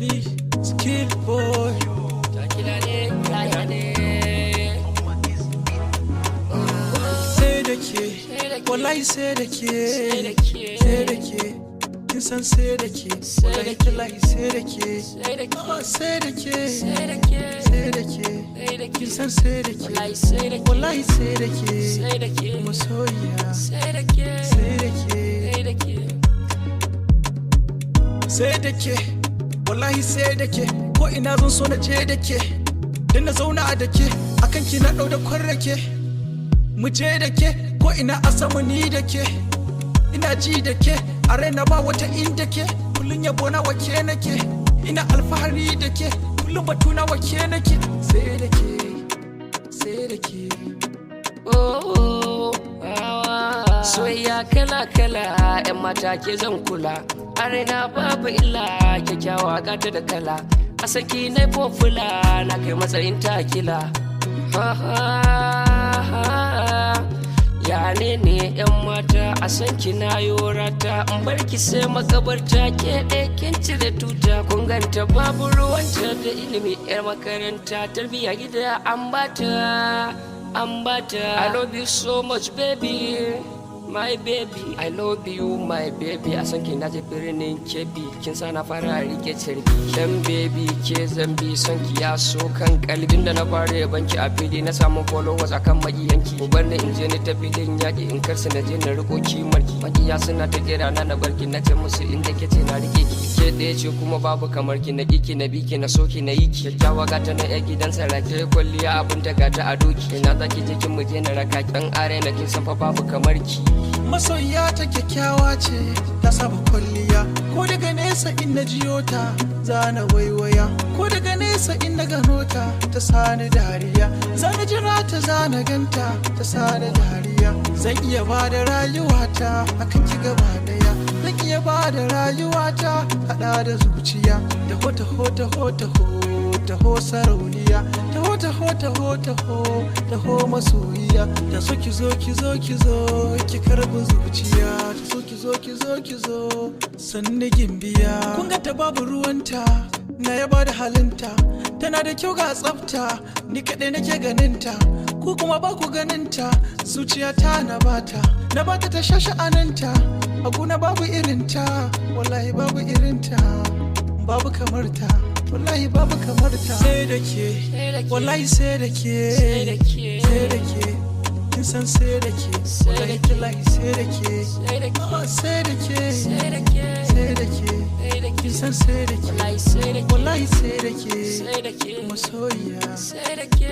baby, skill boy. Sai da ke, wallahi sai da ke, sai da ke. Kin san sai da ke, wallahi tallahi sai da ke, sai da ke, sai da ke. Kin san sai da ke, wallahi sai da ke, masoyiya, sai da ke. Sai da ke, wallahi sai da ke, ko ina zan so na je da ke, dan na zauna da ke, akan ki na ɗau da kwarrake. Mu je da ke, ko ina a sama ni da ke, ina ji da ke, a raina ba wata inda ke, kullum yabo na wake nake, ina alfahari da ke, kullum batuna wake nake. Sai da ke, sai da ke. Soyayya kala-kala, 'yan mata ke zan kula. A raina babu illa, kyakkyawa gata da kala. A saki na fofula, na kai matsayin takila. Ya ne 'yan mata, a san ki na yorata. In bar ki sai makabarta, ke ɗaya kin cire tuta. Kun ganta babu ruwanta da ilimi 'yar makaranta. Tarbiyya gida an bata. I love you so much, baby. My baby, I love you, my baby. A san ki na je birnin Kebbi, kin sa na fara rike cirbi. Dan baby ke zambi, son ki ya so kan kalbin da na fara yaban ki a fili. Na samu followers akan magiyanki. Ku bar ni in je ni ta filin yaki, in karsa na je na riko kimarki. Magiya suna ta kira na barki, na ce musu inda ke ce na rike ki. Ke ɗaya ce kuma babu kamar ki, na ki na biki na soki na yi ki. Kyakkyawa gata na yar gidan sarake, kwalliya abun ta gata a doki. Ina za ki je kin mu je na raka ki, dan arena kin san fa babu kamar ki. Masoyiya ta kyakkyawa ce, ta saba kwalliya. Ko daga nesa in na jiyo ta, za na waiwaya. Ko daga nesa in na gano ta, ta sani dariya. Za na jira ta, za na ganta, ta sani dariya. Zan iya ba da rayuwata, akan ki gaba daya. Zan iya ba da rayuwata, haɗa da zuciya. Taho taho taho taho, taho sarauniya. Taho taho taho taho, taho masoyiya. Ta so ki zo ki zo ki zo, ki karbi zuciya. Ta so ki zo ki zo ki zo, sannu gimbiya. Kun ga ta babu ruwanta, na yaba da halinta. Tana da kyau ga tsafta, ni kaɗai nake ganinta. Ku kuma ba ku ganinta, zuciyata na bata ta sha sha'aninta. A guna babu irinta, wallahi babu irinta, babu kamarta. Wallahi babu kamarta. Sai da ke, wallahi sai da ke, sai da ke. Kin san sai da ke, wallahi tallahi sai da ke, sai da ke, sai da ke. Kin san sai da ke, wallahi sai da ke, masoyiya, sai da ke.